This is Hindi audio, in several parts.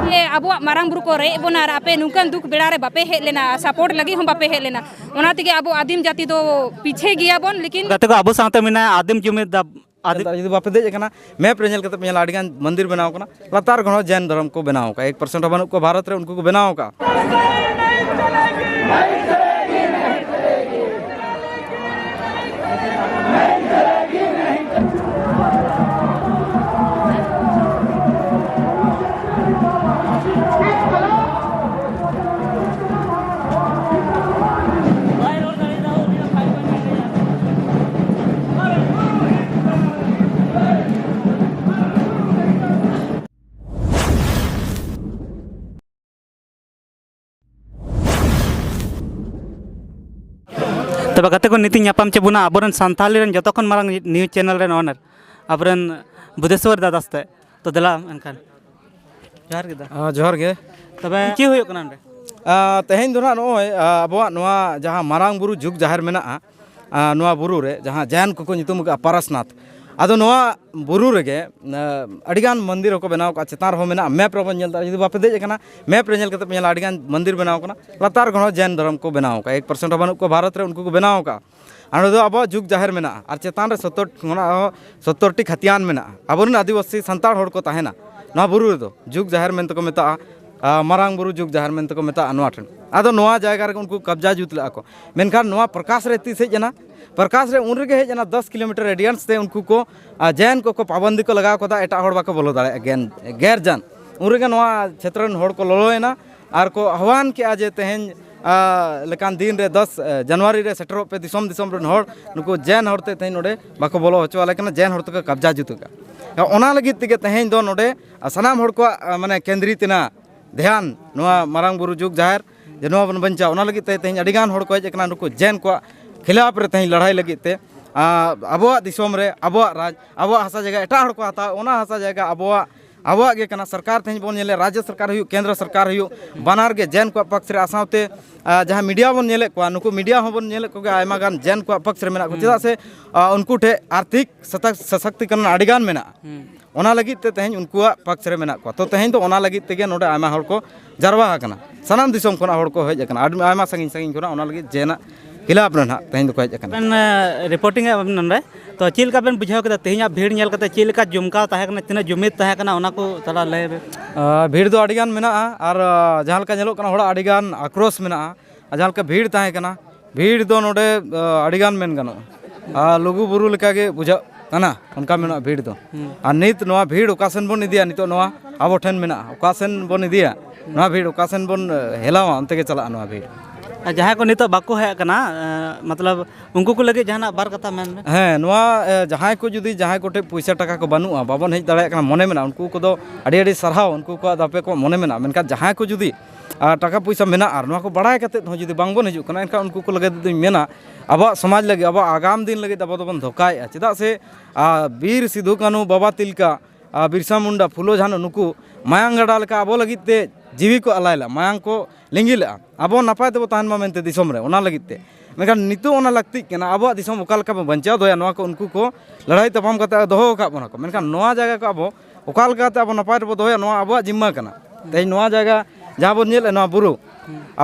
ये अब मारंग बुरु को रे बोना आपे नुकन दुख बेड़ा रे बापे हेज लेना सपोर्ट लगी हम बापे हेज लेना ओना तेगे अब आदिम जाति तो पीछे गया बोन लेकिन गते को अब साथे मेना आदिम जुमिद आदिम जुदी बापे देज कना मैप रे नेल कते पेला आडिगान मंदिर बनाव कना लतार घणो जैन धर्म को बनाव का 1% बनु को भारत रे उनको को बनाव का तब गते को नीति नापाम चेबुना अबरन सान्ताली रन जतखन मारंग न्यूज चैनल रन ओनर अबरन बुद्धेश्वर दादास्ते तो दला एनखान जोहार गे दा जोहार गे तबे ची होयो कना रे तेहेन दो ना नोय अबवा नोआ जहां मारांग बुरु जुग जाहिर मेना नोआ बुरु रे जहां जैन को नितुम का पारसनाथ आदो नोआ बुरु रेगे अडिगान मंदिर को बनाव का चेतार हो मेना मैप रे बन नेलता जुदी बापे देज कना मैप रे नेल कते पेला अडिगान मंदिर बनाव कना लतार घणो जैन धर्म को बनाव का 1% बनु को भारत रे उनको को बनाव का आनो दो अब जुग जाहिर मेना और चेतान रे 70 टी खतियान मेना अबरन आदिवासी संताड़ होड़ को ताहेना नोआ बुरु रे दो जुग जाहिर मेन को मेता मारांग बुरु जुग जाहिर मेन को मेता नोआ ठन आदो नोआ जायगा रे उनको कब्जा जुतला को मेनखान नोआ प्रकाश रे तीस हेज जना प्रकाश रे उन रेगे हेज जना 10 किलोमीटर रेडियंस ते उनको को जैन को पाबंदी को लगाव कदा एटा होड़ बाको बोलो दाड़े गैर जान उन रेगे नोआ क्षेत्र रन होड़ को लोलोयना आर को आह्वान के जे तेहेन लेकान दिन रे 10 जनवरी रे सेटरो पे दिसम दिसम रन होड़ नुको जैन होड़ते तेहेन नोडे बाको बोलो होचो लेकिन जैन होड़ तक कब्जा जुतुका ओना लगी तेगे तेहेन दो नोडे सनाम होड़ को माने केंद्रितना ध्यान नोआ मारांग बुरु जुग जाहिर जे नोआ बन बंचा ओना लगी तेहेन अडिगान होड़ को हेज कना नुको जैन को खिलाफ रे तेहेन लड़ाई लगी ते अबवा दिसम रे अबवा राज अबवा हसा जगह एटा होड़ को हता ओना हसा जगह अबवा गे कना सरकार तेहेन बोन नेले राज्य सरकार हुई केंद्र सरकार हुई बानार गे जैन को पक्ष रे आसावते जहां मीडिया बोन नेले को नुको मीडिया हो बोन नेले को आयमा गान जैन को पक्ष रे मेना को चेदा से उनको ठे आर्थिक सशक्तिकरण अडिगान मेना ओना लगी ते तेहेन उनको पक्ष रे मेना को तो तेहेन तो ओना लगी तेगे नोडे आयमा होड़ को जारवा हकना सनाम दिसम कोना होड़ को हेज कना आयमा संगिन संगिन कोना ओना लगी जेना खिलाफ रन तेहेन दो को हेज कना रिपोर्टिंग नंदे तो चीलका बेन बुझाव कदा तेहेन भीड़ नेल कते चीलका जुमका ताहे कना तिना जुमिद ताहे कना ओना को तला ले भीड़ दो अडिगान मेना और जहां लका नेलो कना होड़ा अडिगान आक्रोश मेना जहां लका भीड़ ताहे कना भीड़ दो नोडे अडिगान मेन गनो लुगु बुरु लेका गे बुझा कना उनका मेना भीड़ दो और नित नोआ भीड़ ओकासन बोन इदिया नितो नोआ आबो ठेन मेना ओकासन बोन इदिया नोआ भीड़ ओकासन बोन हेलावा अंते के चला नोआ भीड़ जहाँ को नितो बाको है कना मतलब उनको को लगे जहां बार कथा मेन हैं नोआ जहां को जुदी जहां कोटे पैसा टाका को बनुआ बाबन हेज दाड़े कना मने मेना उनको को दो अड़ी अड़ी सरहाव उनको को दापे को मने मेना मेनका जहां को जुदी टाका पैसा मेना और नोआ को बड़ाय कते हो जुदी बांग बोन हिजु कना एनका उनको को लगे दो मेना अब समाज लगे अब आगाम दिन लगे अब दोबन धोकाय चेदा से वीर सिधु कानू बाबा तिलका बिरसा मुंडा फुलो झानो नुकु मायांग गड़ा लेका अब लगी ते जीवी को अलायला मायांग को लिंगिला अब नपाय तेबो ताहन मा मेनते दिसम रे ओना लगी ते मेनखान नितो ओना लगती कना अब दिसम ओका लेका बंचाव दोया नोआ को उनको को लड़ाई तपाम कते दोहो का बना को मेनखान नोआ जगह को अब ओका लेका ते अब नपाय तेबो दोया नोआ अब जिम्मा कना ते नोआ जगह जहां बन नेल नोआ बुरु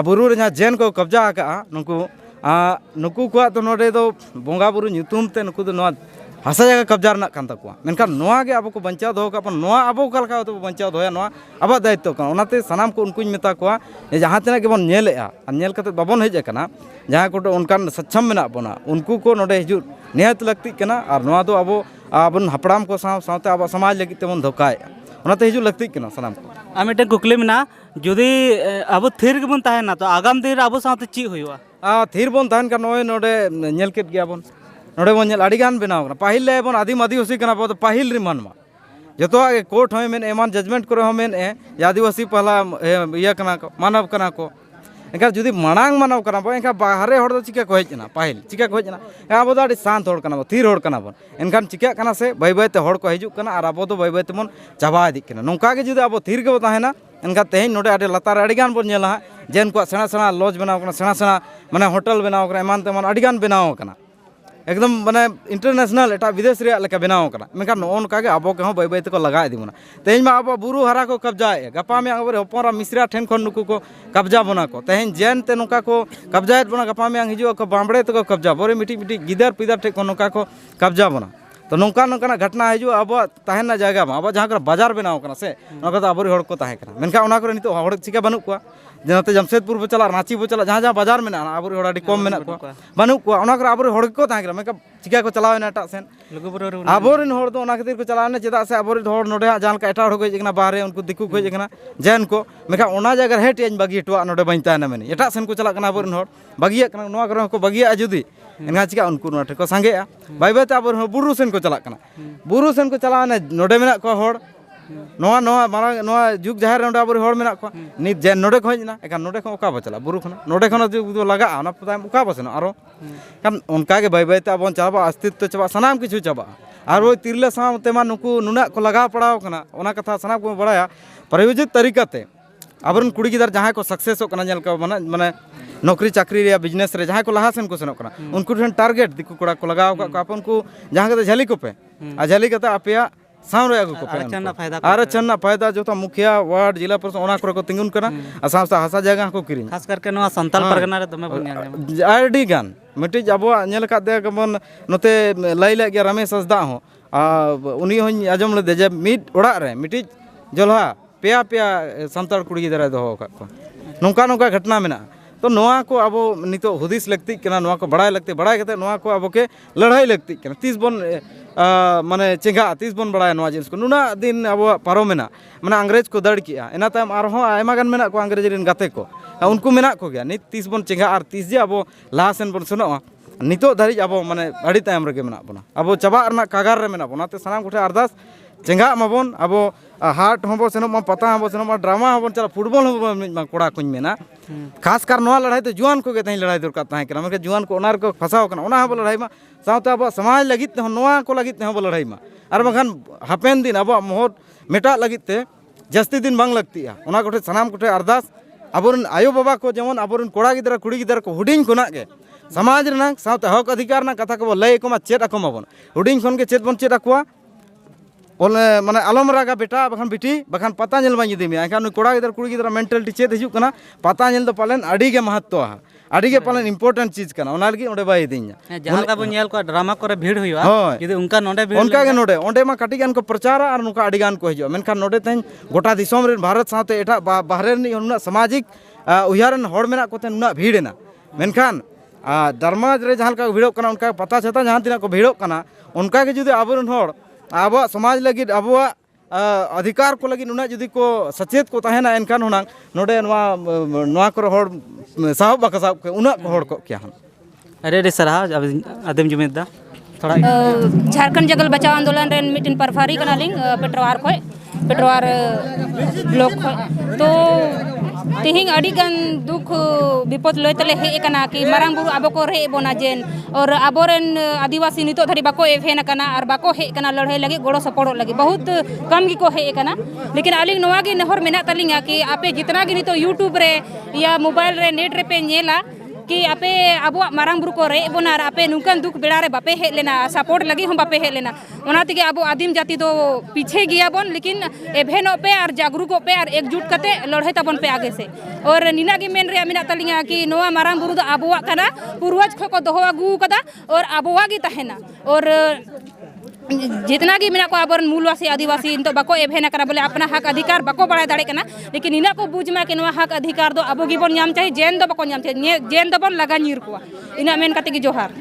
बुरु रे जहां जैन को कब्जा का नुकु को तो नोडे दो बोंगा बुरु ᱧᱩᱛᱩᱢ ते नुकु दो नोआ हसा जगह कब्जा रना कान तकुआ मेनखान नोआ गे अब को बंचाव दो का नोआ अब ओका लेका तो बंचाव दोया नोआ अब दायित्व का ओनाते सनाम को उनको मेता कोआ जहां तना के बन नेलेआ नेल कते बाबन हेज कना जहां को उनकान सक्षम मेना बना उनको को नोडे हिजु नियत लगती कना और नोआ दो अब आबन हपड़ाम को सावते अब समाज लगी ते बन धोकाय ओनाते हिजु लगती कना सनाम को आ मिटे कुकली मेना जुदी अब थिर के बन ताहेना तो आगाम दिन अब सावते ची होयुआ थीर बन ताहन का नोय नोडे नेल केट गया बन नोडे बन नेल अडिगान बनाव कना पाहिल ले बन आदिम आदिवासी कना बो पाहिल रि मानमा जतो कोर्ट होय मेन एमान जजमेंट करे हो मेन आदिवासी पहला इया कना को मानव कना को एनका जुदी मांग मानव कना बो एनका बाहरे होड़ दो चिका को हेजना पाहिल चिका को हेजना आबो दाडी शांत होड़ कना बो थीर होड़ कना बन एनखान चिका कना से बाय बाय ते होड़ को हिजु कना और आबो दो बाय बाय ते मन चाबा इदी कना नोंका के जुदी आबो थीर के ताहेना एनका तेहेन नोडे आडे लतार अडिगान बन नेला जैन को सेना सेना लॉज बनाव कना सेना सेना माने होटल बनाव कना एमान तेमान अडिगान बनाव कना एकदम माने इंटरनेशनल एटा विदेश रे लेका बनाव कना मेनखान नो नका गे आबो के हो बाय बाय तको लगा इदी बना तेज मा आबो बुरु हरा को कब्जा गपा में आबो होपरा मिश्रा ठेन खन नुकु को कब्जा बना को तेज जैन ते नका को कब्जा बना गपा में हिजु को बामबड़े तको कब्जा बोरे मिटी मिटी गिदर पिदर ठे को नका को कब्जा बना तो नौका नौका घटना हिजु अब तहना जगह अब जहाँ कर बाजार बनाव कना से अब हड़ को तहे कना मेनखा ओना करे नितो हड़ चिका बनू को जनाते जमशेदपुर बो चला रांची बो चला जहाँ जहाँ बाजार में अब हड़ अड़ी कम मेना को बनू को ओना करे अब हड़ को तहे कना मेनका चिका को चलावेना एटा सेन अब हड़ दो ओना खातिर को चलाने चेदा से अब हड़ नोडे जहाँ का एटा हड़ को हेजना बाहरे उनको दिकु को हेजना जैन को मेनका ओना जगह हेट यानी बागी टुआ नोडे बाइन तहना मेनी एटा सेन को चला कना अब हड़ बागिया कना नोआ करे को बागिया जुदी एनगा चिका उनको नोआ ठे को संगेआ बाय बाय ते अब बुरु सेन को चला कना बुरु सेन को चलाने नोडे मेना को हड़ नोआ नोआ मारा नोआ जुग जहर नोडे अब हड़ मेना को नित जे नोडे को हेजना एका नोडे को ओका बचला बुरु खना नोडे खना जो लगा ओना पता ओका बसनो आरो kan उनका के बाय बाय ते अब चाबा अस्तित्व चाबा सनाम किछु चाबा और वो तिरले साम तेमा नुकु नुना को लगा पड़ाव कना ओना कथा सनाम को बड़ाया प्रायोजित तरीका ते अब कुड़ी गिदार जहाँ को सक्सेस माने माने नौकरी चाकरी रे बिजनेस रे जहाँ को लहा सेन को सेनोक कना उनको ठन टारगेट दिकु कोड़ा को लगाव का अपन को जहाँ के झली को पे आ झली कता अपिया साम रे आगु को पे आर चन्ना फायदा जो तो मुखिया वार्ड जिला परिषद ओना को तिंगुन कना आ सासा हसा जगह को किरिन खास करके नवा संताल परगना रे दमे बन आडी गान मिटी अब नेल का दे गमन नते लाई ले गया रमेश हसदा हो उनी होኝ आजम ले जे मिट ओड़ा रे मिटी जलहा पेया पेया संताल कुड़ी गिदरा दो का नौका नौका घटना मेना तो नोआ को अब नितो हुदिस लगती कना नोआ को बड़ाई लगती बड़ाई कते नोआ को अब के लड़ाई लगती कना 30 बन माने चेंगा 30 बन बड़ाई नोआ जिनिस को नुना दिन अब पारो मेना माने अंग्रेज को दड़ किया एना ताम आरो आयमा गान मेना को अंग्रेज रिन गाते को उनको मेना को गया नित 30 बन चेंगा और 30 जे अब लासेन बन सुनो नितो धारी अब माने अड़ी तायम रगे मेना बना अब चबा रना कागार रे मेना बना ते सनाम कोठे अरदास चेंगा माबन अब हाट हबो सेनो मा पता हबो सेनो मा ड्रामा हबो चला फुटबॉल हबो कोड़ा कुछ मेना खास कर नोआ लड़ाई तो जुआन को तही लड़ाई दरकार तहे कना मेके जुआन को ओनार को फसाव कना ओना हबो लड़ाई मा साउते अब समाज लगित ते नोआ को लगित ते हबो लड़ाई मा और बखान हापेन दिन अब मोहर मेटा लगित ते जस्ती दिन बांग लगतिया ओना कोठे सनाम कोठे अरदास अबोरन आयो बाबा को जेमन अबोरन कोड़ा गिदरा कुड़ी गिदरा को हुडिंग कोना के समाज रना साउते हक अधिकार ना कथा को लय को मा चेत अको माबन हुडिंग खन के चेत बन चेत अकोआ माने आलम रागा बेटा बखान बिटी बखान पता नेल बाई दिमी एखान कोड़ा गिदर कुड़ी गिदर मेंटालिटी चेत हिजु कना पता नेल दो पालन अड़ी के महत्व हा अड़ी के पालन इंपोर्टेंट चीज कना ओना लगी ओंडे बाई दिन्या जहां का बन नेल को ड्रामा करे भीड़ हुआ यदि उनका नोडे भीड़ उनका के नोडे ओंडे मा काटी गान को प्रचार और नुका अड़ी गान को हिजु मेनखान नोडे तहन गोटा दिसोम रे भारत साथे एटा बाहरे नि उना सामाजिक उयारन हड़ मेना को तहन उना भीड़ना मेनखान दरमाज रे जहां का भीड़ो कना उनका पता छता जहां तिना को भीड़ो कना उनका के जुदि आबरन हड़ अब समाज लगी अब अधिकार को लगी उना जुदी को सचेत को तहना एनखान होना नोडे नोआ को हड़ साहब बाका साहब के उना को हड़ को क्या हम अरे सराह आदम जुमेदा थोड़ा झारखंड जंगल बचाव आंदोलन रे मिटिन परफारी कनालिंग पेट्रोवार ब्लॉक तो तिहिंग अड़ीगान दुख विपद लयतले हे कना कि मारांग बुरु आबो को रे बोना जेन और आबोरेन आदिवासी नितो धरी बाको एफेन कना और बाको हे कना लड़ाई लगी गोड़ो सपोड़ो लगी बहुत कम गी को हे कना लेकिन आलिंग नोआ गे नहर मेना तलिंगा कि आपे जितना गे नितो यूट्यूब रे या मोबाइल रे नेट रे पे नेला कि आपे अब मारांग बुरु को रे बोना आपे नुकन दुख बेड़ा रे बापे हे लेना सपोर्ट लगी हम बापे हे लेना ओना तिगे अब आदिम जाति दो पीछे गिया बन लेकिन एभेनो पे और जागरूक पे और एकजुट कते लड़ाई तबन पे आगे से और निना गे मेन रे मेना तलिंगा कि नोआ मारांग बुरु दो आबोवा कना पूर्वज को दोहो आगु कदा और आबोवा गी तहेना और जितना गी मेना को आबरन मूलवासी आदिवासी इन तो बाको एभेना करा बोले अपना हक अधिकार बाको बड़ा दाड़े कना लेकिन इना को बुझमा के नोआ हक अधिकार दो आबो गी बन नाम चाहिए जेन दो बाको नाम चाहिए जेन दो बन लगा नीर को इना मेन कते गी जोहार।